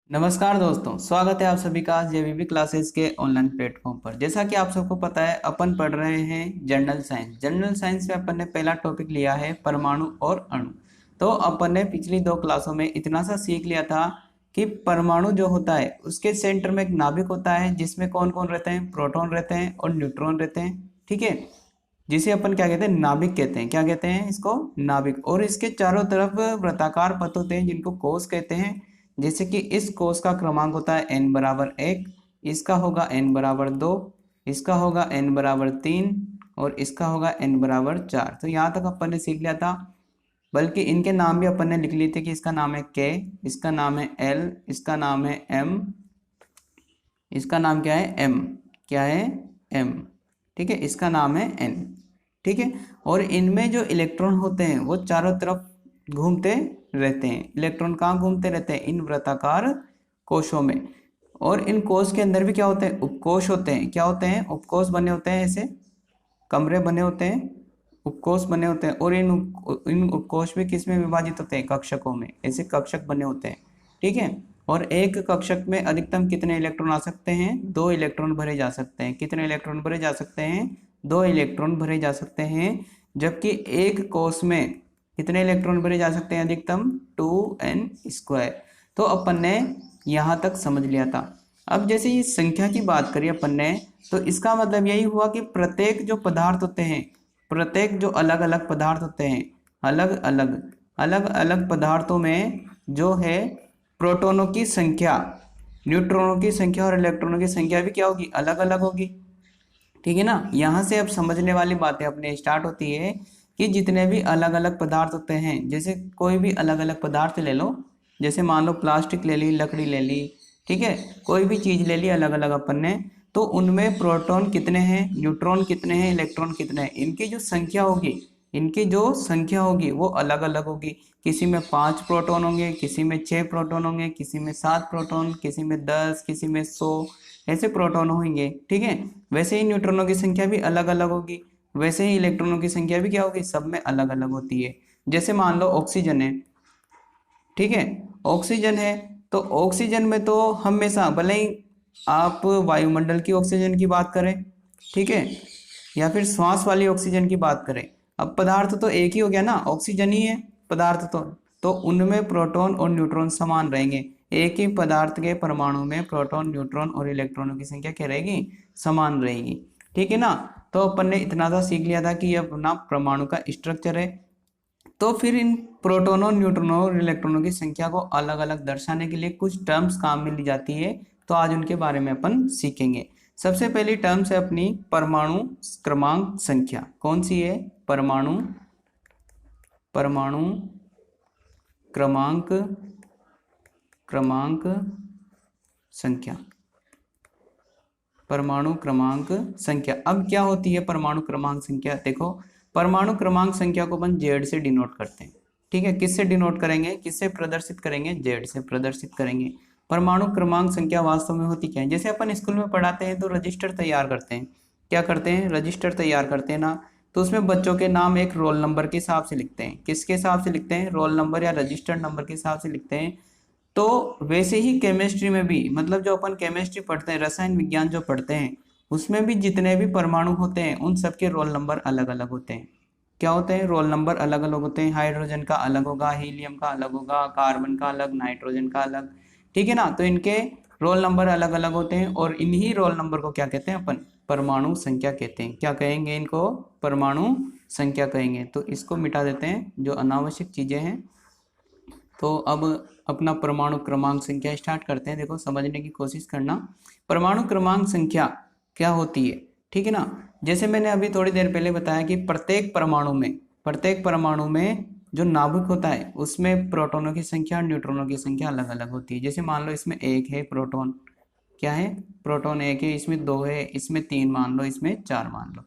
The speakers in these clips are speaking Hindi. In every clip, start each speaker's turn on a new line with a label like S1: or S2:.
S1: नमस्कार दोस्तों, स्वागत है आप सभी का जेवीबी क्लासेस के ऑनलाइन प्लेटफॉर्म पर। जैसा कि आप सबको पता है, अपन पढ़ रहे हैं जनरल साइंस। जनरल साइंस में अपन ने पहला टॉपिक लिया है परमाणु और अणु। तो अपन ने पिछली दो क्लासों में इतना सा सीख लिया था कि परमाणु जो होता है उसके सेंटर में एक नाभिक होता है जिसमें कौन कौन रहते हैं, प्रोटॉन रहते हैं और न्यूट्रॉन रहते हैं। ठीक है, जिसे अपन क्या कहते हैं, नाभिक कहते हैं। क्या कहते हैं इसको? नाभिक। और इसके चारों तरफ वृत्ताकार पथ होते हैं जिनको कोष कहते हैं। जैसे कि इस कोष का क्रमांक होता है n बराबर 1, इसका होगा n बराबर 2, इसका होगा n बराबर 3 और इसका होगा n बराबर 4। तो यहाँ तक अपन ने सीख लिया था। बल्कि इनके नाम भी अपन ने लिख लिए थे कि इसका नाम है k, इसका नाम है l, इसका नाम है m, इसका नाम क्या है m, क्या है m। ठीक है, इसका नाम है n। ठीक है, और इनमें जो इलेक्ट्रॉन होते हैं वो चारों तरफ घूमते रहते हैं। इलेक्ट्रॉन कहाँ घूमते रहते हैं? इन वृत्ताकार कोशों में। और इन कोश के अंदर भी क्या होते हैं? उपकोश होते हैं। क्या होते हैं? उपकोश बने होते हैं, ऐसे कमरे बने होते हैं, उपकोश बने होते हैं। और इन उपकोश भी किस में विभाजित होते हैं? कक्षकों में। ऐसे कक्षक बने होते हैं। ठीक है, और एक कक्षक में अधिकतम कितने इलेक्ट्रॉन आ सकते हैं? 2 इलेक्ट्रॉन भरे जा सकते हैं। कितने इलेक्ट्रॉन भरे जा सकते हैं? 2 इलेक्ट्रॉन भरे जा सकते हैं। जबकि एक कोष में कितने इलेक्ट्रॉन भरे जा सकते हैं? अधिकतम 2n²। तो अपन ने यहाँ तक समझ लिया था। अब जैसे ये संख्या की बात करी अपन ने, तो इसका मतलब यही हुआ कि प्रत्येक जो पदार्थ होते हैं, प्रत्येक जो अलग अलग पदार्थ होते हैं, अलग अलग पदार्थों में जो है प्रोटॉनों की संख्या, न्यूट्रॉनों की संख्या और इलेक्ट्रॉनों की संख्या भी क्या होगी? अलग अलग होगी। ठीक है ना। यहाँ से अब समझने वाली बातें अपने स्टार्ट होती है कि जितने भी अलग अलग पदार्थ होते हैं, जैसे कोई भी अलग अलग पदार्थ ले लो, जैसे मान लो प्लास्टिक ले ली, लकड़ी ले ली, ठीक है, कोई भी चीज़ ले ली अलग अलग अपन ने, तो उनमें प्रोटॉन कितने हैं, न्यूट्रॉन कितने हैं, इलेक्ट्रॉन कितने हैं, इनकी जो संख्या होगी, वो अलग अलग होगी। किसी में 5 प्रोटॉन होंगे, किसी में 6 प्रोटॉन होंगे, किसी में 7 प्रोटॉन, किसी में 10, किसी में 100, ऐसे प्रोटॉन होंगे। ठीक है, वैसे ही न्यूट्रॉनों की संख्या भी अलग अलग होगी। वैसे ही इलेक्ट्रॉनों की संख्या भी क्या होगी? सब में अलग अलग होती है। जैसे मान लो ऑक्सीजन है, ठीक है, ऑक्सीजन है, तो ऑक्सीजन में तो हमेशा, भले ही आप वायुमंडल की ऑक्सीजन की बात करें, ठीक है, या फिर श्वास वाली ऑक्सीजन की बात करें, अब पदार्थ तो एक ही हो गया ना, ऑक्सीजन ही है पदार्थ। तो उनमें प्रोटॉन और न्यूट्रॉन समान रहेंगे। एक ही पदार्थ के परमाणु में प्रोटॉन, न्यूट्रॉन और इलेक्ट्रॉनों की संख्या क्या रहेगी? समान रहेगी। ठीक है ना। तो अपन ने इतना सा सीख लिया था कि यह अपना परमाणु का स्ट्रक्चर है। तो फिर इन प्रोटॉनों, न्यूट्रॉनों और इलेक्ट्रॉनों की संख्या को अलग अलग दर्शाने के लिए कुछ टर्म्स काम में ली जाती है। तो आज उनके बारे में अपन सीखेंगे। सबसे पहली टर्म्स है अपनी परमाणु क्रमांक संख्या। कौन सी है? परमाणु क्रमांक संख्या। परमाणु क्रमांक संख्या। अब क्या होती है परमाणु क्रमांक संख्या? देखो, परमाणु क्रमांक संख्या को अपन जेड से डिनोट करते हैं। ठीक है, किससे डिनोट करेंगे, किससे प्रदर्शित करेंगे? जेड से प्रदर्शित करेंगे। परमाणु क्रमांक संख्या वास्तव में होती क्या है? जैसे अपन स्कूल में पढ़ाते हैं तो रजिस्टर तैयार करते हैं। क्या करते हैं? रजिस्टर तैयार करते हैं ना। तो उसमें बच्चों के नाम एक रोल नंबर के हिसाब से लिखते हैं। किसके हिसाब से लिखते हैं? रोल नंबर या रजिस्टर्ड नंबर के हिसाब से लिखते हैं। तो वैसे ही केमिस्ट्री में भी, मतलब जो अपन केमिस्ट्री पढ़ते हैं, रसायन विज्ञान जो पढ़ते हैं, उसमें भी जितने भी परमाणु होते हैं उन सबके रोल नंबर अलग अलग होते हैं। क्या होते हैं? रोल नंबर अलग अलग होते हैं। हाइड्रोजन का अलग होगा, हीलियम का अलग होगा, कार्बन का अलग, नाइट्रोजन का अलग। ठीक है ना। तो इनके रोल नंबर अलग अलग होते हैं और इन्हीं रोल नंबर को क्या कहते हैं अपन? परमाणु संख्या कहते हैं। क्या कहेंगे इनको? परमाणु संख्या कहेंगे। तो इसको मिटा देते हैं, जो अनावश्यक चीजें हैं। तो अब अपना परमाणु क्रमांक संख्या स्टार्ट करते हैं। देखो, समझने की कोशिश करना। परमाणु क्रमांक संख्या क्या होती है? ठीक है ना। जैसे मैंने अभी थोड़ी देर पहले बताया कि प्रत्येक परमाणु में जो नाभिक होता है उसमें प्रोटॉनों की संख्या और न्यूट्रॉनों की संख्या अलग अलग होती है। जैसे मान लो इसमें 1 है प्रोटॉन, क्या है? प्रोटॉन 1 है, इसमें 2 है, इसमें 3 मान लो, इसमें 4 मान लो।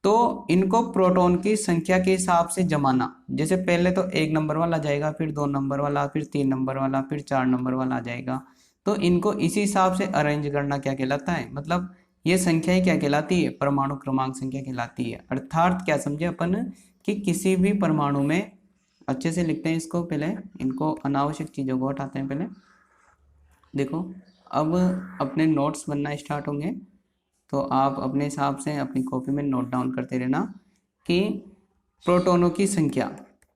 S1: तो इनको प्रोटॉन की संख्या के हिसाब से जमाना, जैसे पहले तो 1 नंबर वाला जाएगा, फिर 2 नंबर वाला, फिर 3 नंबर वाला, फिर 4 नंबर वाला आ जाएगा। तो इनको इसी हिसाब से अरेंज करना क्या कहलाता है? मतलब ये संख्या ही क्या कहलाती है? परमाणु क्रमांक संख्या कहलाती है। अर्थात क्या समझे अपन कि किसी भी परमाणु में, अच्छे से लिखते हैं इसको, पहले इनको अनावश्यक चीजों को हटाते हैं पहले। देखो अब अपने नोट्स बनना स्टार्ट होंगे, तो आप अपने हिसाब से अपनी कॉपी में नोट डाउन करते रहना कि प्रोटॉनों की संख्या,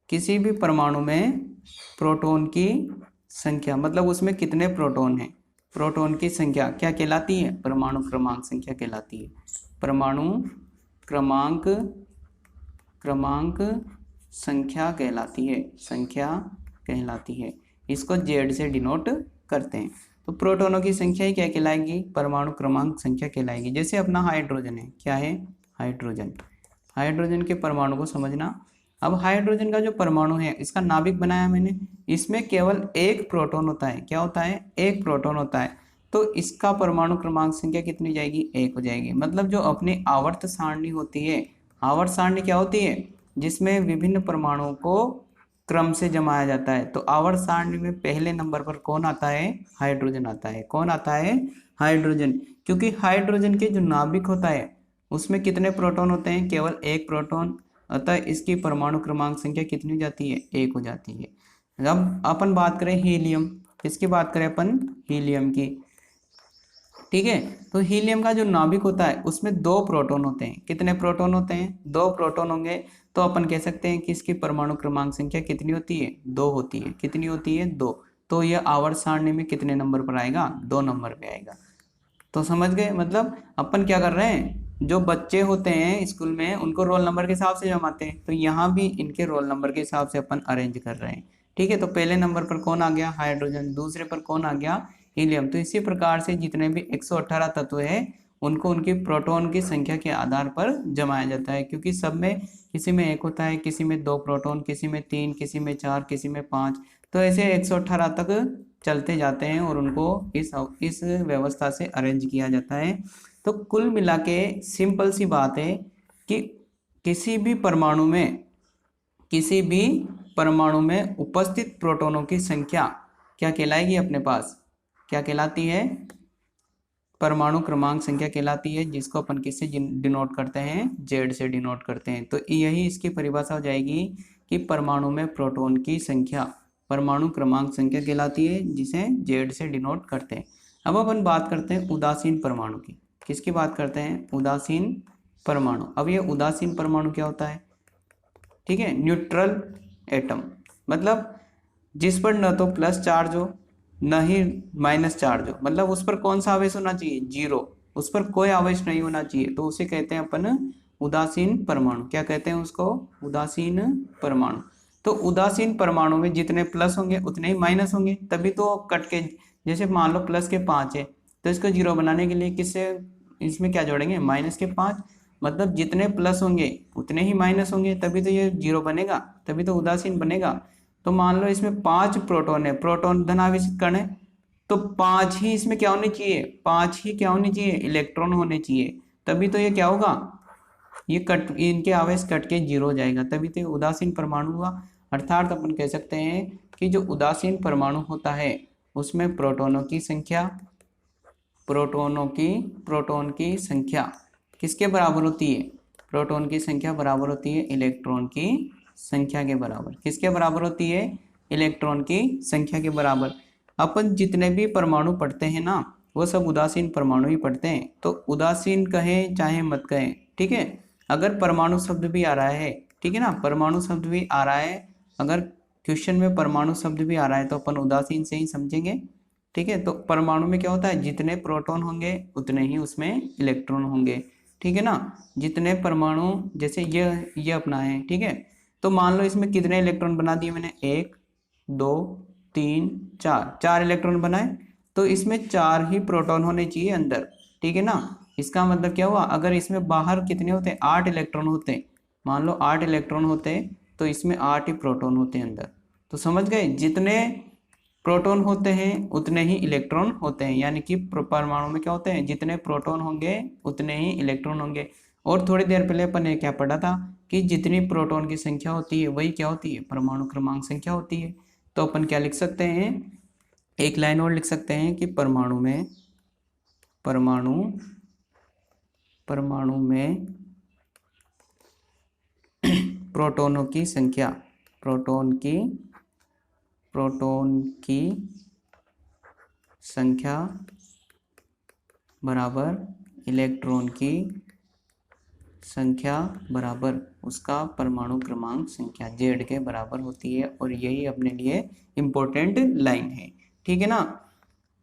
S1: किसी भी परमाणु में प्रोटॉन की संख्या मतलब उसमें कितने प्रोटॉन हैं, प्रोटॉन की संख्या क्या कहलाती है, परमाणु क्रमांक संख्या कहलाती है। परमाणु क्रमांक क्रमांक संख्या कहलाती है, संख्या कहलाती है। इसको जेड से डिनोट करते हैं। तो प्रोटॉनों की संख्या ही क्या कहलाएगी, परमाणु क्रमांक संख्या कहलाएगी। जैसे अपना हाइड्रोजन है, क्या है, हाइड्रोजन। हाइड्रोजन के परमाणु को समझना। अब हाइड्रोजन का जो परमाणु है, इसका नाभिक बनाया मैंने, इसमें केवल एक प्रोटॉन होता है। क्या होता है, एक प्रोटॉन होता है। तो इसका परमाणु क्रमांक संख्या कितनी जाएगी, एक हो जाएगी। मतलब जो अपनी आवर्त सारणी होती है, आवर्त सारणी क्या होती है, जिसमें विभिन्न परमाणुओं को क्रम से जमाया जाता है। तो आवर्त सारणी में पहले नंबर पर कौन आता है, हाइड्रोजन आता है। कौन आता है, हाइड्रोजन। क्योंकि हाइड्रोजन के जो नाभिक होता है उसमें कितने प्रोटॉन होते हैं, केवल एक प्रोटॉन। अतः इसकी परमाणु क्रमांक संख्या कितनी हो जाती है, एक हो जाती है। अब अपन बात करें हीलियम, किसकी बात करें अपन, हीलियम की। ठीक है, तो हीलियम का जो नाभिक होता है उसमें दो प्रोटॉन होते हैं। कितने प्रोटॉन होते हैं, दो प्रोटॉन होंगे। तो अपन कह सकते हैं कि इसकी परमाणु क्रमांक संख्या कितनी होती है, दो होती है। कितनी होती है, दो। तो यह आवर्त सारणी में कितने नंबर पर आएगा, दो नंबर पे आएगा। तो समझ गए, मतलब अपन क्या कर रहे हैं, जो बच्चे होते हैं स्कूल में उनको रोल नंबर के हिसाब से जमाते हैं, तो यहाँ भी इनके रोल नंबर के हिसाब से अपन अरेंज कर रहे हैं। ठीक है, तो पहले नंबर पर कौन आ गया, हाइड्रोजन। दूसरे पर कौन आ गया, हीलियम। तो इसी प्रकार से जितने भी 118 तत्व है उनको उनकी प्रोटॉन की संख्या के आधार पर जमाया जाता है। क्योंकि सब में, किसी में एक होता है, किसी में दो प्रोटॉन, किसी में तीन, किसी में चार, किसी में पाँच। तो ऐसे 118 तक चलते जाते हैं और उनको इस व्यवस्था से अरेंज किया जाता है। तो कुल मिला के सिंपल सी बात है कि किसी भी परमाणु में, किसी भी परमाणु में उपस्थित प्रोटॉनों की संख्या क्या कहलाएगी, अपने पास क्या कहलाती है, परमाणु क्रमांक संख्या कहलाती है। जिसको अपन किससे डिनोट करते हैं, जेड से डिनोट करते हैं। तो यही इसकी परिभाषा हो जाएगी कि परमाणु में प्रोटॉन की संख्या परमाणु क्रमांक संख्या कहलाती है, जिसे जेड से डिनोट करते हैं। अब अपन बात करते हैं उदासीन परमाणु की। किसकी बात करते हैं, उदासीन परमाणु। अब ये उदासीन परमाणु क्या होता है, ठीक है, न्यूट्रल एटम। मतलब जिस पर न तो प्लस चार्ज हो न ही माइनस चार्ज हो। मतलब उस पर कौन सा आवेश होना चाहिए, जीरो। उस पर कोई आवेश नहीं होना चाहिए। तो उसे कहते हैं अपन उदासीन परमाणु। क्या कहते हैं उसको, उदासीन परमाणु। तो उदासीन परमाणु में जितने प्लस होंगे उतने ही माइनस होंगे, तभी तो कट के, जैसे मान लो प्लस के 5 है तो इसको जीरो बनाने के लिए किससे, इसमें क्या जोड़ेंगे, माइनस के 5। मतलब जितने प्लस होंगे उतने ही माइनस होंगे, तभी तो ये जीरो बनेगा, तभी तो उदासीन बनेगा। तो मान लो इसमें 5 प्रोटॉन है, प्रोटॉन धनावेशित कण है, तो 5 ही इसमें क्या होने चाहिए, 5 ही क्या होने चाहिए, इलेक्ट्रॉन होने चाहिए। तभी तो ये क्या होगा, ये कट, इनके आवेश कट के जीरो हो जाएगा, तभी तो ये उदासीन परमाणु हुआ। अर्थात अपन कह सकते हैं कि जो उदासीन परमाणु होता है उसमें प्रोटॉनों की संख्या, प्रोटॉन की संख्या किसके बराबर होती है, प्रोटॉन की संख्या बराबर होती है इलेक्ट्रॉन की संख्या के बराबर। किसके बराबर होती है, इलेक्ट्रॉन की संख्या के बराबर। अपन जितने भी परमाणु पढ़ते हैं ना, वो सब उदासीन परमाणु ही पढ़ते हैं। तो उदासीन कहें चाहे मत कहें, ठीक है, अगर परमाणु शब्द भी आ रहा है, ठीक है ना, परमाणु शब्द भी आ रहा है, अगर क्वेश्चन में परमाणु शब्द भी आ रहा है तो अपन उदासीन से ही समझेंगे। ठीक है, तो परमाणु में क्या होता है, जितने प्रोटॉन होंगे उतने ही उसमें इलेक्ट्रॉन होंगे। ठीक है ना, जितने परमाणु, जैसे ये अपना है, ठीक है, तो मान लो इसमें कितने इलेक्ट्रॉन बना दिए मैंने, 1 2 3 4, 4 इलेक्ट्रॉन बनाए, तो इसमें 4 ही प्रोटॉन होने चाहिए अंदर। ठीक है ना, इसका मतलब क्या हुआ, अगर इसमें बाहर कितने होते, 8 इलेक्ट्रॉन होते, मान लो 8 इलेक्ट्रॉन होते, तो इसमें 8 ही प्रोटॉन होते अंदर। तो समझ गए, जितने प्रोटॉन होते हैं उतने ही इलेक्ट्रॉन होते हैं। यानी कि परमाणु में क्या होते हैं, जितने प्रोटॉन होंगे उतने ही इलेक्ट्रॉन होंगे। और थोड़ी देर पहले अपन ने क्या पढ़ा था कि जितनी प्रोटॉन की संख्या होती है वही क्या होती है, परमाणु क्रमांक संख्या होती है। तो अपन क्या लिख सकते हैं, एक लाइन और लिख सकते हैं कि परमाणु में प्रोटॉनों की संख्या, प्रोटॉन की संख्या बराबर इलेक्ट्रॉन की संख्या बराबर उसका परमाणु क्रमांक संख्या जेड के बराबर होती है। और यही अपने लिए इम्पोर्टेंट लाइन है, ठीक है ना।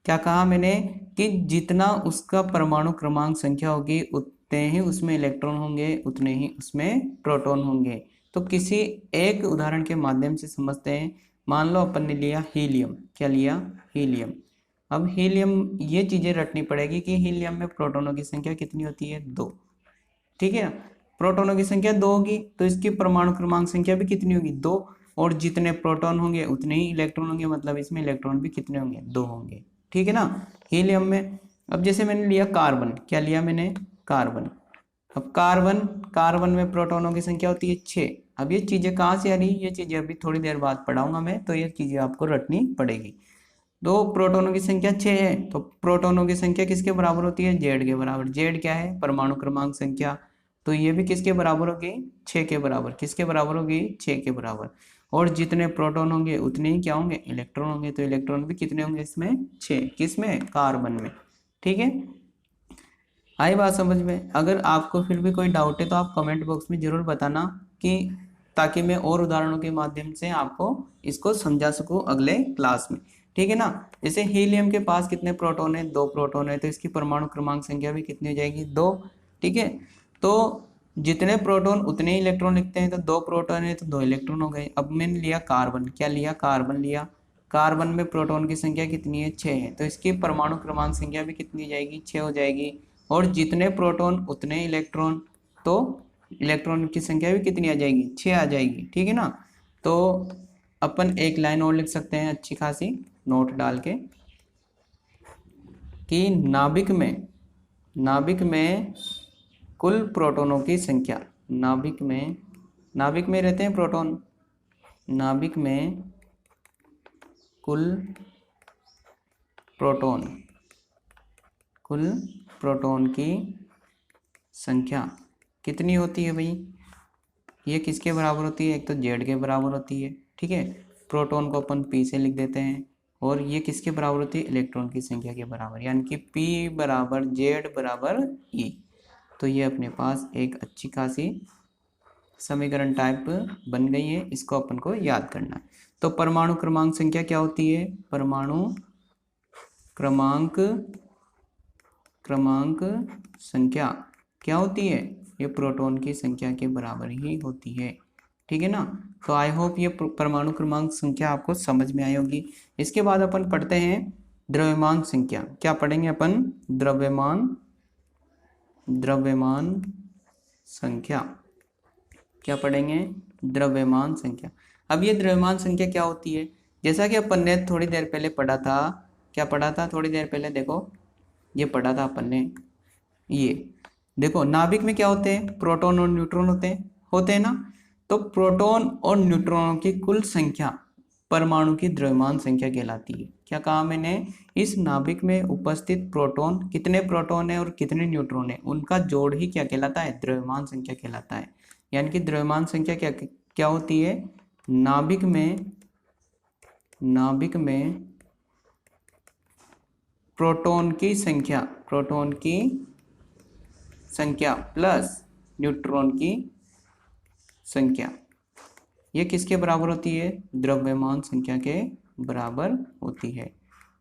S1: क्या कहा मैंने कि जितना उसका परमाणु क्रमांक संख्या होगी उतने ही उसमें इलेक्ट्रॉन होंगे, उतने ही उसमें प्रोटॉन होंगे। तो किसी एक उदाहरण के माध्यम से समझते हैं। मान लो अपन ने लिया हीलियम। क्या लिया? हीलियम। अब हीलियम, ये चीजें रटनी पड़ेगी कि हीलियम में प्रोटॉनों की संख्या कितनी होती है? 2, ठीक है। प्रोटॉनों की संख्या 2 होगी तो इसकी परमाणु क्रमांक संख्या भी कितनी होगी? 2। और जितने प्रोटॉन होंगे उतने ही इलेक्ट्रॉन होंगे, मतलब इसमें इलेक्ट्रॉन भी कितने होंगे? 2 होंगे, ठीक है ना, हीलियम में। अब जैसे मैंने लिया कार्बन। क्या लिया मैंने? कार्बन। अब कार्बन, कार्बन में प्रोटॉनों की संख्या होती है 6। अब ये चीजें कहाँ से आ रही? ये चीजें अभी थोड़ी देर बाद पढ़ाऊंगा मैं, तो ये चीजें आपको रटनी पड़ेगी। तो प्रोटॉनों की संख्या 6 है, तो प्रोटॉनों की संख्या किसके बराबर होती है? जेड के बराबर। जेड क्या है? परमाणु क्रमांक संख्या। तो ये भी किसके बराबर होगी? 6 के बराबर। किसके बराबर होगी? 6 के बराबर। और जितने प्रोटॉन होंगे उतने ही क्या होंगे? इलेक्ट्रॉन होंगे। तो इलेक्ट्रॉन भी कितने होंगे इसमें? 6। किसमें? कार्बन में, ठीक है। आई बात समझ में? अगर आपको फिर भी कोई डाउट है तो आप कमेंट बॉक्स में जरूर बताना, कि ताकि मैं और उदाहरणों के माध्यम से आपको इसको समझा सकूं अगले क्लास में, ठीक है ना। जैसे हीलियम के पास कितने प्रोटॉन है? 2 प्रोटॉन है, तो इसकी परमाणु क्रमांक संख्या भी कितनी हो जाएगी? 2, ठीक है। तो जितने प्रोटॉन उतने ही इलेक्ट्रॉन लिखते हैं, तो 2 प्रोटॉन है तो 2 इलेक्ट्रॉन हो गए। अब मैंने लिया कार्बन। क्या लिया? कार्बन लिया। कार्बन में प्रोटॉन की संख्या कितनी है? 6 है, तो इसकी परमाणु क्रमांक संख्या भी कितनी हो जाएगी? 6 हो जाएगी। और जितने प्रोटॉन उतने इलेक्ट्रॉन, तो इलेक्ट्रॉन की संख्या भी कितनी आ जाएगी? 6 आ जाएगी, ठीक है ना। तो अपन एक लाइन और लिख सकते हैं अच्छी खासी नोट डाल के, कि नाभिक में कुल प्रोटॉनों की संख्या, नाभिक में रहते हैं प्रोटॉन, नाभिक में कुल प्रोटॉन की संख्या कितनी होती है भाई? ये किसके बराबर होती है? एक तो जेड के बराबर होती है, ठीक है। प्रोटॉन को अपन पी से लिख देते हैं। और ये किसके बराबर होती है? इलेक्ट्रॉन की संख्या के बराबर, यानी कि पी बराबर जेड बराबर ई। तो ये अपने पास एक अच्छी खासी समीकरण टाइप बन गई है, इसको अपन को याद करना है। तो परमाणु क्रमांक संख्या क्या होती है? परमाणु क्रमांक संख्या क्या होती है? ये प्रोटॉन की संख्या के बराबर ही होती है, ठीक है ना। तो आई होप ये परमाणु क्रमांक संख्या आपको समझ में आई होगी। इसके बाद अपन पढ़ते हैं द्रव्यमान संख्या। क्या पढ़ेंगे अपन? द्रव्यमान संख्या। क्या पढ़ेंगे? द्रव्यमान संख्या। अब ये द्रव्यमान संख्या क्या होती है? जैसा कि अपन ने थोड़ी देर पहले पढ़ा था। क्या पढ़ा था थोड़ी देर पहले? देखो, ये पढ़ा था अपन ने। ये देखो, नाभिक में क्या होते हैं? प्रोटॉन और न्यूट्रॉन होते हैं ना। तो प्रोटॉन और न्यूट्रॉनों की कुल संख्या परमाणु की द्रव्यमान संख्या कहलाती है। क्या कहा मैंने? इस नाभिक में उपस्थित प्रोटॉन, कितने प्रोटॉन है और कितने न्यूट्रॉन है, उनका जोड़ ही क्या कहलाता है? द्रव्यमान संख्या कहलाता है। यानी कि द्रव्यमान संख्या क्या होती है? नाभिक में प्रोटॉन की संख्या प्लस न्यूट्रॉन की संख्या, ये किसके बराबर होती है? द्रव्यमान संख्या के बराबर होती है।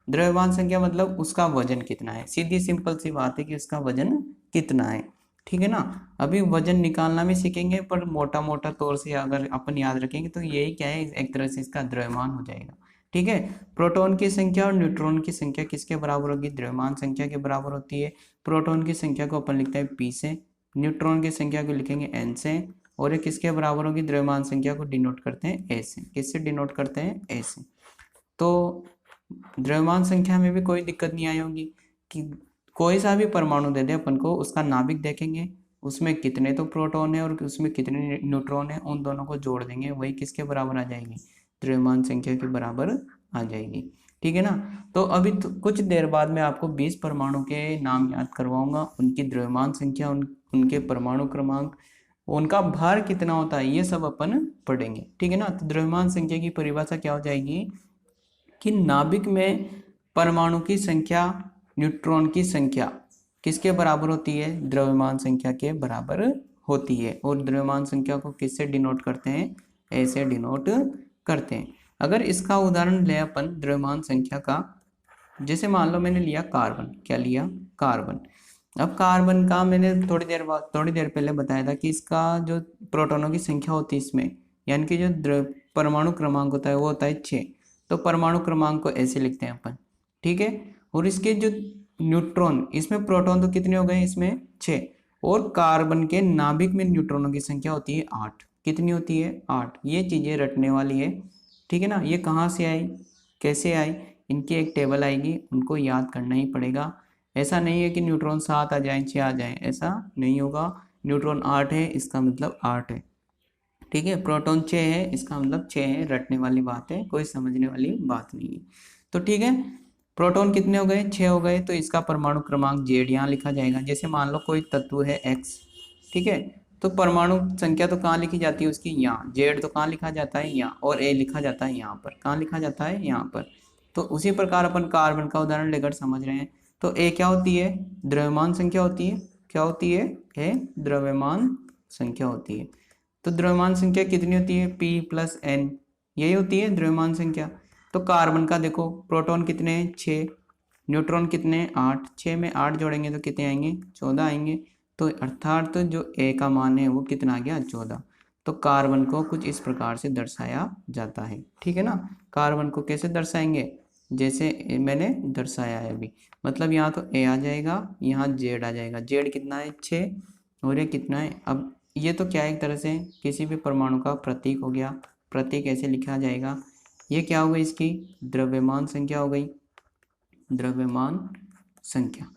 S1: द्रव्यमान संख्या मतलब उसका वजन कितना है। सीधी सिंपल सी बात है कि उसका वजन कितना है, ठीक है ना। अभी वजन निकालना भी सीखेंगे, पर मोटा मोटा तौर से अगर अपन याद रखेंगे तो यही क्या है, एक तरह से इसका द्रव्यमान हो जाएगा, ठीक है। प्रोटॉन की संख्या और न्यूट्रॉन की संख्या किसके बराबर होगी? द्रव्यमान संख्या के बराबर होती है। प्रोटॉन की संख्या को अपन लिखते हैं P से, न्यूट्रॉन की संख्या को लिखेंगे N से, और ये किसके बराबर होगी? द्रव्यमान संख्या को डिनोट करते हैं A से। किससे डिनोट करते हैं? A से। तो द्रव्यमान संख्या में भी कोई दिक्कत नहीं आई होगी, कि कोई सा भी परमाणु दे दे अपन को, उसका नाभिक देखेंगे, उसमें कितने तो प्रोटॉन है और उसमें कितने न्यूट्रॉन है, उन दोनों को जोड़ देंगे, वही किसके बराबर आ जाएगी? द्रव्यमान संख्या के बराबर आ जाएगी, ठीक है ना। तो अभी तो कुछ देर बाद मैं आपको 20 परमाणु के नाम याद करवाऊंगा, उनकी द्रव्यमान संख्या, उनके परमाणु क्रमांक, उनका भार कितना होता है, ये सब अपन पढ़ेंगे, ठीक है ना। तो द्रव्यमान संख्या की परिभाषा क्या हो जाएगी कि नाभिक में परमाणु की संख्या न्यूट्रॉन की संख्या किसके बराबर होती है? द्रव्यमान संख्या के बराबर होती है। और द्रव्यमान संख्या को किससे डिनोट करते हैं? ए से डिनोट करते हैं। अगर इसका उदाहरण ले अपन द्रव्यमान संख्या का, जैसे मान लो मैंने लिया कार्बन, क्या लिया? कार्बन। अब कार्बन का मैंने थोड़ी देर पहले बताया था कि इसका जो प्रोटॉनों की संख्या होती है इसमें, यानी कि जो परमाणु क्रमांक होता है वो होता है 6। तो परमाणु क्रमांक को ऐसे लिखते हैं अपन, ठीक है। और इसके जो न्यूट्रॉन, इसमें प्रोटॉन तो कितने हो गए? इसमें 6। और कार्बन के नाभिक में न्यूट्रॉनों की संख्या होती है 8। कितनी होती है? 8। ये चीज़ें रटने वाली है, ठीक है ना। ये कहाँ से आई, कैसे आई, इनकी एक टेबल आएगी, उनको याद करना ही पड़ेगा। ऐसा नहीं है कि न्यूट्रॉन 7 आ जाए, 6 आ जाए, ऐसा नहीं होगा। न्यूट्रॉन 8 है, इसका मतलब 8 है, ठीक है। प्रोटॉन 6 है, इसका मतलब 6 है। रटने वाली बात है, कोई समझने वाली बात नहीं है। तो ठीक है, प्रोटॉन कितने हो गए? 6 हो गए। तो इसका परमाणु क्रमांक जेड यहाँ लिखा जाएगा। जैसे मान लो कोई तत्व है एक्स, ठीक है, तो परमाणु संख्या तो कहाँ लिखी जाती है उसकी? यहाँ। जेड तो कहाँ लिखा जाता है? यहाँ। और ए लिखा जाता है यहाँ पर। कहाँ लिखा जाता है? यहाँ पर। तो उसी प्रकार अपन कार्बन का उदाहरण लेकर समझ रहे हैं। तो ए क्या होती है? द्रव्यमान संख्या होती है। क्या होती है? ए द्रव्यमान संख्या होती है। तो द्रव्यमान संख्या कितनी होती है? P + N, यही होती है द्रव्यमान संख्या। तो कार्बन का देखो, प्रोटॉन कितने हैं? 6। न्यूट्रॉन कितने हैं? 8। 6 में 8 जोड़ेंगे तो कितने आएंगे? 14 आएंगे। तो अर्थात तो जो ए का मान है वो कितना आ गया? 14। तो कार्बन को कुछ इस प्रकार से दर्शाया जाता है, ठीक है ना। कार्बन को कैसे दर्शाएंगे? जैसे मैंने दर्शाया है अभी। मतलब यहाँ तो ए आ जाएगा, यहाँ जेड आ जाएगा। जेड कितना है? 6। और ये कितना है? अब ये तो क्या है, एक तरह से किसी भी परमाणु का प्रतीक हो गया। प्रतीक ऐसे लिखा जाएगा। ये क्या हो गई? इसकी द्रव्यमान संख्या हो गई, द्रव्यमान संख्या,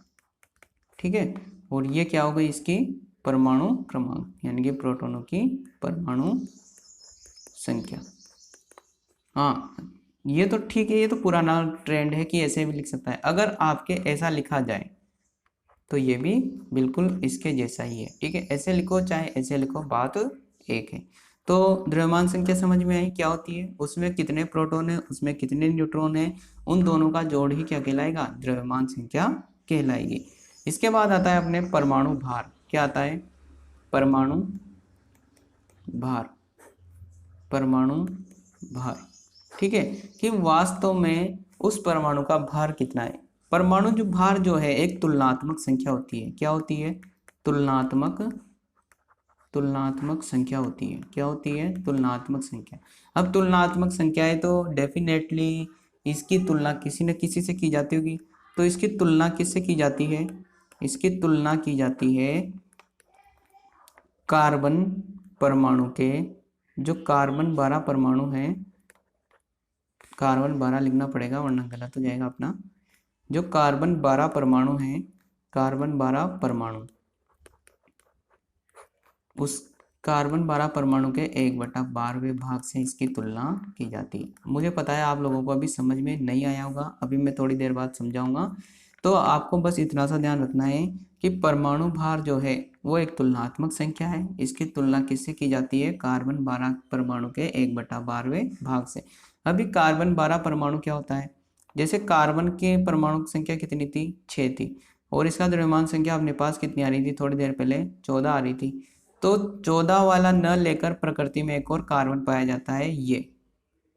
S1: ठीक है। और ये क्या हो गई? इसकी परमाणु क्रमांक, यानी कि प्रोटॉनों की परमाणु संख्या। हाँ, ये तो ठीक है, ये तो पुराना ट्रेंड है कि ऐसे भी लिख सकता है। अगर आपके ऐसा लिखा जाए तो ये भी बिल्कुल इसके जैसा ही है, ठीक है। ऐसे लिखो चाहे ऐसे लिखो, बात एक है। तो द्रव्यमान संख्या समझ में आई क्या होती है? उसमें कितने प्रोटॉन है, उसमें कितने न्यूट्रॉन है, उन दोनों का जोड़ ही क्या कहलाएगा? द्रव्यमान संख्या कहलाएगी। इसके बाद आता है अपने परमाणु भार। क्या आता है? परमाणु भार। परमाणु भार, ठीक है, कि वास्तव में उस परमाणु का भार कितना है। परमाणु जो भार जो है एक तुलनात्मक संख्या होती है। क्या होती है? तुलनात्मक संख्या होती है। क्या होती है? तुलनात्मक संख्या। अब तुलनात्मक संख्या है तो डेफिनेटली इसकी तुलना किसी न किसी से की जाती होगी। तो इसकी तुलना किससे की जाती है? इसकी तुलना की जाती है कार्बन परमाणु के, जो कार्बन 12 परमाणु हैं। कार्बन 12 लिखना पड़ेगा वरना गलत हो जाएगा अपना। जो कार्बन 12 परमाणु हैं, कार्बन 12 परमाणु, उस कार्बन 12 परमाणु के 1/12वें भाग से इसकी तुलना की जाती है। मुझे पता है आप लोगों को अभी समझ में नहीं आया होगा, अभी मैं थोड़ी देर बाद समझाऊंगा। तो आपको बस इतना सा ध्यान रखना है कि परमाणु भार जो है वो एक तुलनात्मक संख्या है। इसकी तुलना किससे की जाती है? कार्बन 12 परमाणु के 1/12वें भाग से। अभी कार्बन 12 परमाणु क्या होता है? जैसे कार्बन के परमाणु की संख्या कितनी थी? 6 थी। और इसका द्रव्यमान संख्या अपने पास कितनी आ रही थी? थोड़ी देर पहले 14 आ रही थी। तो 14 वाला न लेकर प्रकृति में एक और कार्बन पाया जाता है, ये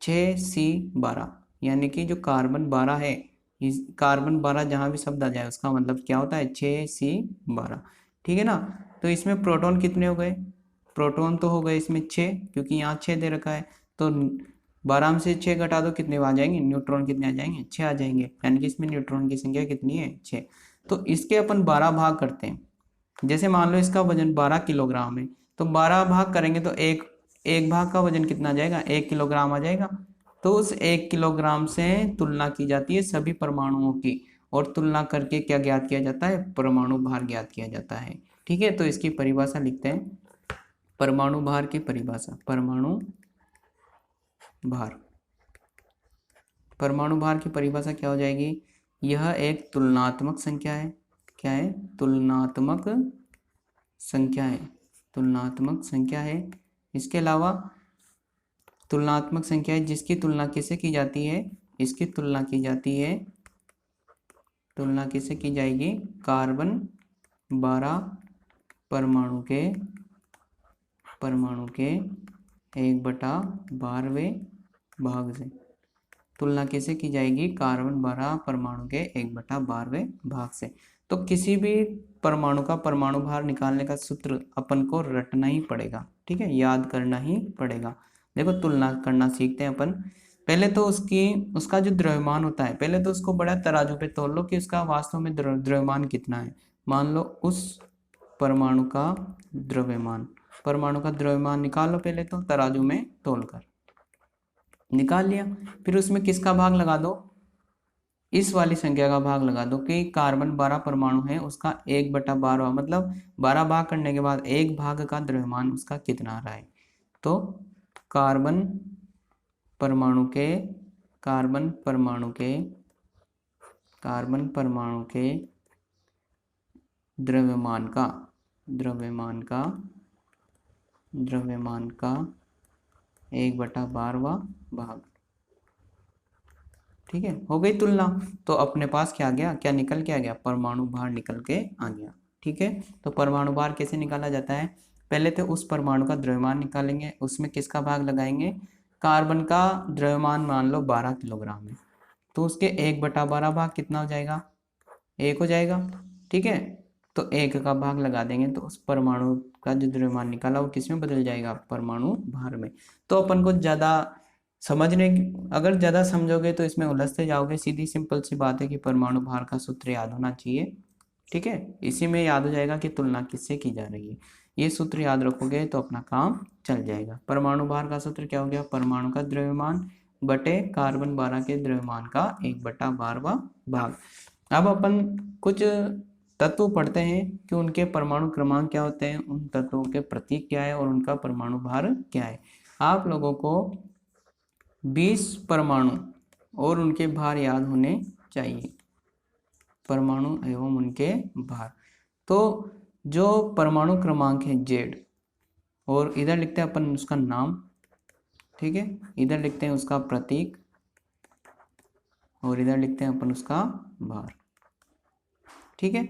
S1: 6C12, यानी कि जो कार्बन 12 है, इस कार्बन 12 जहाँ भी शब्द आ जाए उसका मतलब क्या होता है? 6C12, ठीक है ना। तो इसमें प्रोटॉन कितने हो गए? प्रोटॉन तो हो गए इसमें 6, क्योंकि यहाँ 6 दे रखा है। तो 12 में से 6 घटा दो, कितने आ जाएंगे? न्यूट्रॉन कितने आ जाएंगे? 6 आ जाएंगे, यानी कि इसमें न्यूट्रॉन की संख्या कितनी है? 6। तो इसके अपन 12 भाग करते हैं। जैसे मान लो इसका वजन 12 किलोग्राम है, तो 12 भाग करेंगे तो एक भाग का वजन कितना आ जाएगा? 1 किलोग्राम आ जाएगा। तो उस 1 किलोग्राम से तुलना की जाती है सभी परमाणुओं की, और तुलना करके क्या ज्ञात किया जाता है? परमाणु भार ज्ञात किया जाता है, ठीक है। तो इसकी परिभाषा लिखते हैं, परमाणु भार की परिभाषा। परमाणु भार, परमाणु भार की परिभाषा क्या हो जाएगी? यह एक तुलनात्मक संख्या है। क्या है? तुलनात्मक संख्या है। तुलनात्मक संख्या है। इसके अलावा तुलनात्मक संख्या है जिसकी तुलना किससे की जाती है? इसकी तुलना की जाती है तुलना किससे की जाएगी? कार्बन 12 परमाणु के 1/12वें भाग से। तुलना कैसे की जाएगी? कार्बन 12 परमाणु के 1/12वें भाग से। तो किसी भी परमाणु का परमाणु भार निकालने का सूत्र अपन को रटना ही पड़ेगा, ठीक है, याद करना ही पड़ेगा। देखो तुलना करना सीखते हैं अपन। पहले तो उसका जो द्रव्यमान होता है, पहले तो उसको बड़ा तराजू पे तोल लो कि उसका वास्तव में द्रव्यमान कितना है। मान लो उस परमाणु का द्रव्यमान निकाल लो, पहले तो तराजू में तोलकर निकाल लिया। फिर उसमें किसका भाग लगा दो? इस वाली संख्या का भाग लगा दो कि कार्बन 12 परमाणु है, उसका 1/12, मतलब 12 भाग करने के बाद एक भाग का द्रव्यमान उसका कितना आ रहा है। तो कार्बन परमाणु के द्रव्यमान का 1/12वां भाग, ठीक है, हो गई तुलना। तो अपने पास क्या निकल के आ गया? परमाणु भार निकल के आ गया, ठीक है। तो परमाणु भार कैसे निकाला जाता है? पहले तो उस परमाणु का द्रव्यमान निकालेंगे, उसमें किसका भाग लगाएंगे? कार्बन का द्रव्यमान मान लो 12 किलोग्राम है, तो उसके 1/12 भाग कितना हो जाएगा? 1 हो जाएगा, ठीक है। तो 1 का भाग लगा देंगे, तो उस परमाणु का जो द्रव्यमान निकाला वो किस में बदल जाएगा? परमाणु भार में। तो अपन को अगर ज़्यादा समझोगे तो इसमें उलझते जाओगे। सीधी सिंपल सी बात है कि परमाणु भार का सूत्र याद होना चाहिए, ठीक है। इसी में याद हो जाएगा कि तुलना किससे की जा रही है। ये सूत्र याद रखोगे तो अपना काम चल जाएगा। परमाणु भार का सूत्र क्या हो गया? परमाणु का द्रव्यमान बटे कार्बन 12 के द्रव्यमान का 1/12वां भाग। अब अपन कुछ तत्व पढ़ते हैं कि उनके परमाणु क्रमांक क्या होते हैं, उन तत्वों के प्रतीक क्या है और उनका परमाणु भार क्या है। आप लोगों को 20 परमाणु और उनके भार याद होने चाहिए, परमाणु एवं उनके भार। तो जो परमाणु क्रमांक है Z, और इधर लिखते हैं अपन उसका नाम, ठीक है, इधर लिखते हैं उसका प्रतीक और इधर लिखते हैं अपन उसका भार, ठीक है।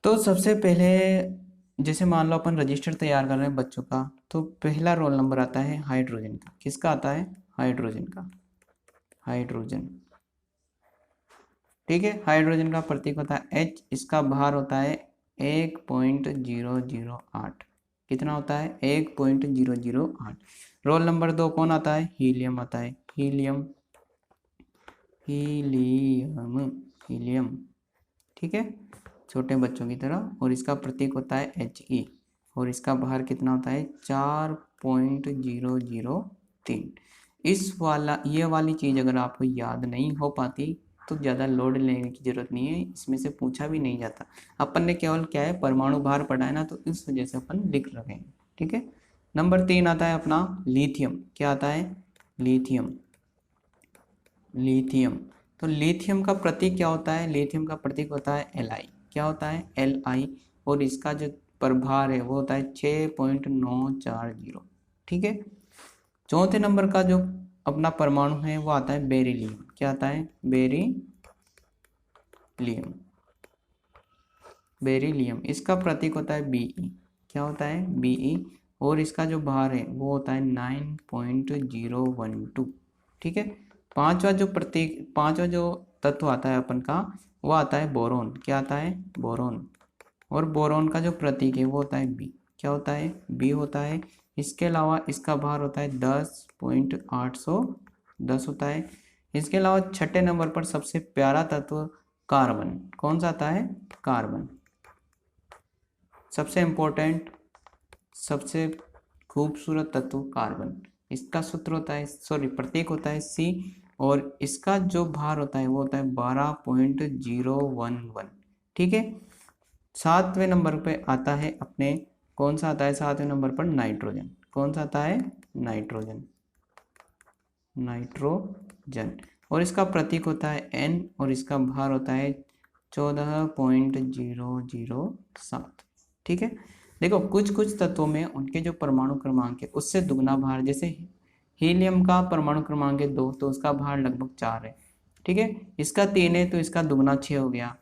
S1: तो सबसे पहले जैसे मान लो अपन रजिस्टर तैयार कर रहे हैं बच्चों का, तो पहला रोल नंबर आता है हाइड्रोजन का। किसका आता है? हाइड्रोजन का, हाइड्रोजन, ठीक है। हाइड्रोजन का प्रतीक होता है H, इसका भार होता है 1.008। कितना होता है? 1.008। रोल नंबर 2 कौन आता है? हीलियम आता है, हीलियम, ठीक है, छोटे बच्चों की तरह। और इसका प्रतीक होता है He, और इसका भार कितना होता है? 4.003। ये वाली चीज़ अगर आपको याद नहीं हो पाती तो ज़्यादा लोड लेने की जरूरत नहीं है, इसमें से पूछा भी नहीं जाता। अपन ने केवल क्या है, परमाणु भार पढ़ा है ना, तो इस वजह से अपन लिख रहे हैं, ठीक है। नंबर 3 आता है अपना लिथियम। क्या आता है? लिथियम, तो लिथियम का प्रतीक क्या होता है? लिथियम का प्रतीक होता है Li। क्या होता है? Li। और इसका जो प्रभार है वो होता है 6.940, ठीक है। चौथे नंबर का जो अपना परमाणु है वो आता है बेरिलियम। क्या आता है? बेरिलियम, इसका प्रतीक होता है Be। क्या होता है? Be। और इसका जो भार है वो होता है 9.012, ठीक है। पांचवा जो तत्व आता है अपन का वो आता है बोरोन। क्या आता है? बोरोन। और बोरोन का जो प्रतीक है वो होता है बी। क्या होता है? बी होता है। इसके अलावा इसका भार होता है 10.810 होता है। इसके अलावा छठे नंबर पर सबसे प्यारा तत्व कार्बन। कौन सा आता है? कार्बन, सबसे इंपॉर्टेंट, सबसे खूबसूरत तत्व कार्बन। इसका सूत्र होता है, प्रतीक होता है सी, और इसका जो भार होता है वो होता है 12.011, ठीक है। 7वें नंबर पे आता है अपने, कौन सा आता है 7वें नंबर पर? नाइट्रोजन। कौन सा आता है? नाइट्रोजन, और इसका प्रतीक होता है N, और इसका भार होता है 14.007, ठीक है। देखो कुछ तत्वों में उनके जो परमाणु क्रमांक है उससे दुगना भार, जैसे हीलियम का परमाणु क्रमांक है 2, तो उसका भार लगभग 4 है, ठीक है। इसका 3 है तो इसका दुगना 6 हो गया,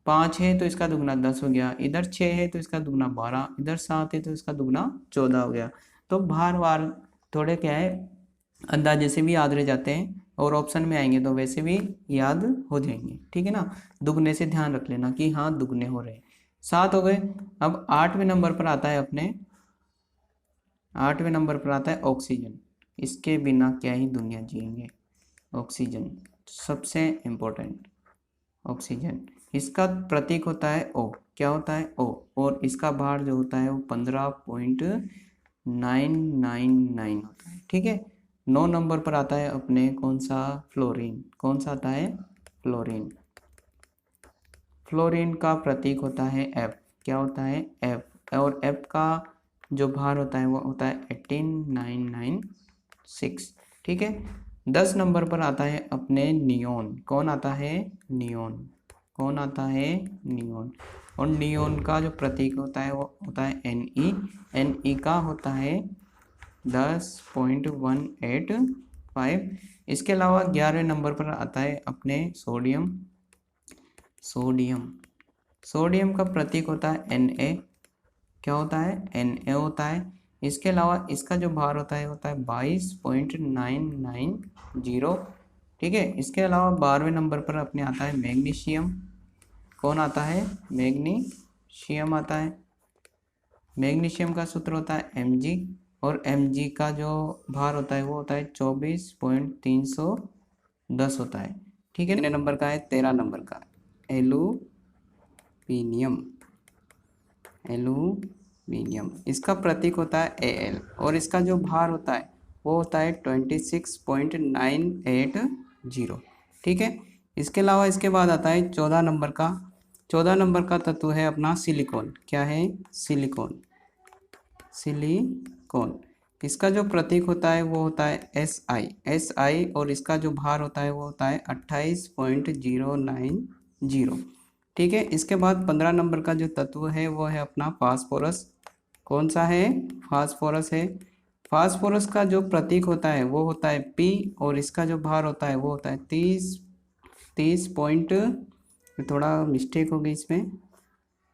S1: 5 है तो इसका दुगना 10 हो गया, इधर 6 है तो इसका दुगना 12, इधर 7 है तो इसका दुगना 14 हो गया। तो भार वार थोड़े क्या है अंदाजे से भी याद रह जाते हैं, और ऑप्शन में आएंगे तो वैसे भी याद हो जाएंगे, ठीक है ना। दुगने से ध्यान रख लेना कि हाँ दुगने हो रहे हैं। 7 हो गए। अब 8वें नंबर पर आता है अपने, 8वें नंबर पर आता है ऑक्सीजन। इसके बिना क्या ही दुनिया जिएंगे, ऑक्सीजन सबसे इम्पोर्टेंट, ऑक्सीजन। इसका प्रतीक होता है ओ, क्या होता है ओ, और इसका भार जो होता है वो 15.999 होता है, ठीक है। 9 नंबर पर आता है अपने कौन सा, फ्लोरीन। कौन सा आता है, फ्लोरीन। फ्लोरीन का प्रतीक होता है एफ, क्या होता है एफ, और एफ का जो भार होता है वो होता है 18996, ठीक है। 10 नंबर पर आता है अपने नियोन। कौन आता है, नियोन। कौन आता है, नियोन। और नियोन का जो प्रतीक होता है वो होता है Ne। Ne का होता है 10.185। इसके अलावा 11वें नंबर पर आता है अपने सोडियम। सोडियम, सोडियम का प्रतीक होता है Na। क्या होता है, Na होता है। इसके अलावा इसका जो भार होता है 22.990, ठीक है। इसके अलावा 12वें नंबर पर अपने आता है मैग्नीशियम। कौन आता है, मैग्नीशियम आता है। मैग्नीशियम का सूत्र होता है Mg, और Mg का जो भार होता है वो होता है 24.310 होता है, ठीक है। कितने नंबर का है, 13 नंबर का, एल्यूमिनियम। एल्यूमिनियम, इसका प्रतीक होता है Al, और इसका जो भार होता है वो होता है 26.980, ठीक है। इसके अलावा इसके बाद आता है 14 नंबर का। 14 नंबर का तत्व है अपना सिलिकॉन। क्या है, सिलिकॉन। सिलिकॉन, इसका जो प्रतीक होता है वो होता है Si, और इसका जो भार होता है वो होता है 28.090, ठीक है। इसके बाद 15 नंबर का जो तत्व है वो है अपना फास्फोरस। कौन सा है, फास्फोरस है। फास्फोरस का जो प्रतीक होता है वो होता है P, और इसका जो भार होता है वो होता है 30 पॉइंट, थोड़ा मिस्टेक हो गई इसमें,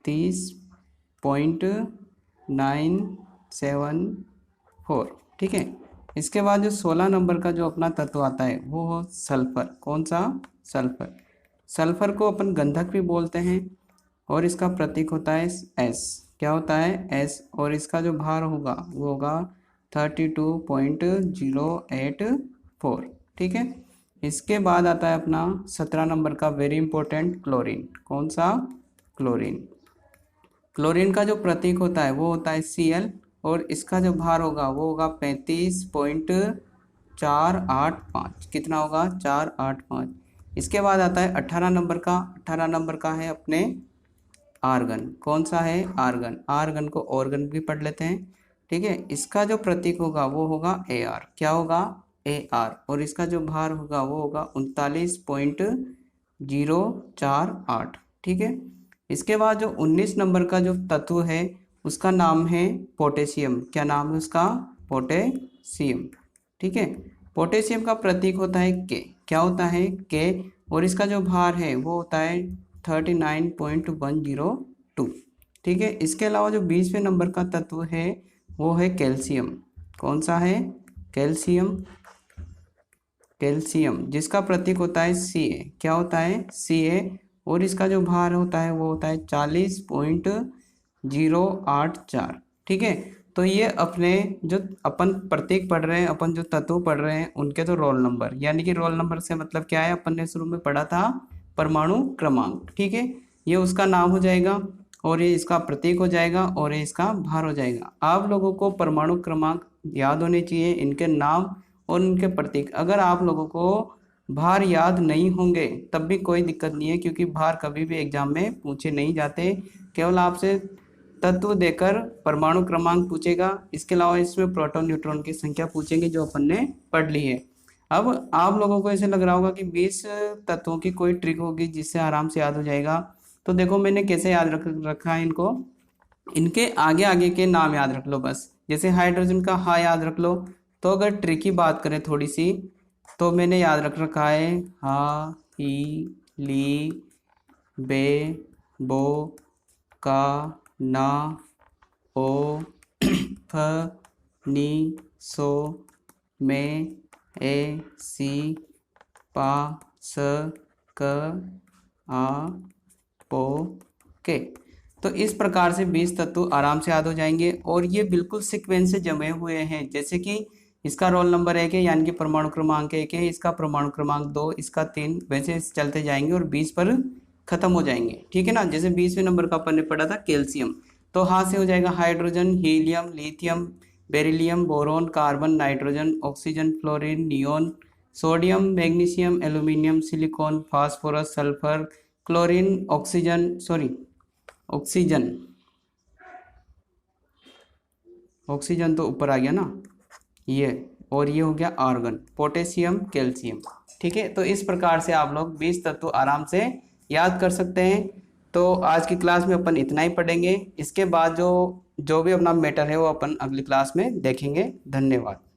S1: 30.974, ठीक है। इसके बाद जो 16 नंबर का जो अपना तत्व आता है वो हो सल्फर। कौन सा, सल्फर। सल्फर को अपन गंधक भी बोलते हैं, और इसका प्रतीक होता है S। क्या होता है, S, और इसका जो भार होगा वो होगा 32.084, ठीक है। इसके बाद आता है अपना 17 नंबर का वेरी इंपॉर्टेंट क्लोरीन। कौन सा, क्लोरीन। क्लोरीन का जो प्रतीक होता है वो होता है Cl, और इसका जो भार होगा वो होगा 35.485। कितना होगा, 485। इसके बाद आता है 18 नंबर का। 18 नंबर का है अपने आर्गन। कौन सा है, आर्गन। आर्गन को ऑर्गन भी पढ़ लेते हैं, ठीक है। इसका जो प्रतीक होगा वो होगा Ar। क्या होगा, Ar, और इसका जो भार होगा वो होगा 39.048, ठीक है। इसके बाद जो 19 नंबर का जो तत्व है उसका नाम है पोटेशियम। क्या नाम है उसका, पोटेशियम, ठीक है। पोटेशियम का प्रतीक होता है K। क्या होता है, K, और इसका जो भार है वो होता है 39.102, ठीक है। इसके अलावा जो 20वें नंबर का तत्व है वो है कैल्शियम। कौन सा है, कैल्शियम। कैल्शियम, जिसका प्रतीक होता है Ca। क्या होता है, Ca, और इसका जो भार होता है वो होता है 40.084, ठीक है। तो ये अपने जो अपन प्रतीक पढ़ रहे हैं, अपन जो तत्व पढ़ रहे हैं उनके तो रोल नंबर, यानी कि रोल नंबर से मतलब क्या है, अपन ने शुरू में पढ़ा था परमाणु क्रमांक, ठीक है। ये उसका नाम हो जाएगा, और ये इसका प्रतीक हो जाएगा, और ये इसका भार हो जाएगा। आप लोगों को परमाणु क्रमांक याद होने चाहिए, इनके नाम और उनके प्रतीक। अगर आप लोगों को भार याद नहीं होंगे तब भी कोई दिक्कत नहीं है, क्योंकि भार कभी भी एग्जाम में पूछे नहीं जाते। केवल आपसे तत्व देकर परमाणु क्रमांक पूछेगा। इसके अलावा इसमें प्रोटॉन न्यूट्रॉन की संख्या पूछेंगे जो अपन ने पढ़ ली है। अब आप लोगों को ऐसे लग रहा होगा कि 20 तत्वों की कोई ट्रिक होगी जिससे आराम से याद हो जाएगा। तो देखो मैंने कैसे याद रखा है इनको, इनके आगे आगे के नाम याद रख लो बस। जैसे हाइड्रोजन का हा याद रख लो। तो अगर ट्रिक की बात करें थोड़ी सी, तो मैंने याद रख रखा है हा, ही, ली, बे, बो, का, ना, ओ, फ, नी, सो, मे, ए, सी, पा, स, क, आ, पो, के। तो इस प्रकार से 20 तत्व आराम से याद हो जाएंगे और ये बिल्कुल सीक्वेंस से जमे हुए हैं। जैसे कि इसका रोल नंबर 1 है, यानी कि परमाणु क्रमांक 1 है, इसका परमाणु क्रमांक 2, इसका 3, वैसे चलते जाएंगे और 20 पर खत्म हो जाएंगे। ठीक है ना। जैसे 20वें नंबर का अपन ने पढ़ा था कैल्शियम, तो हाथ से हो जाएगा hydrogen, helium, lithium, beryllium, boron, carbon, nitrogen, oxygen, fluorine, neon, sodium, magnesium, aluminium, silicon, phosphorus, sulphur, chlorine, oxygen oxygen तो ऊपर आ गया ना ये, और ये हो गया आर्गन, पोटेशियम, कैल्शियम। ठीक है, तो इस प्रकार से आप लोग 20 तत्व आराम से याद कर सकते हैं। तो आज की क्लास में अपन इतना ही पढ़ेंगे। इसके बाद जो जो भी अपना मैटर है वो अपन अगली क्लास में देखेंगे। धन्यवाद।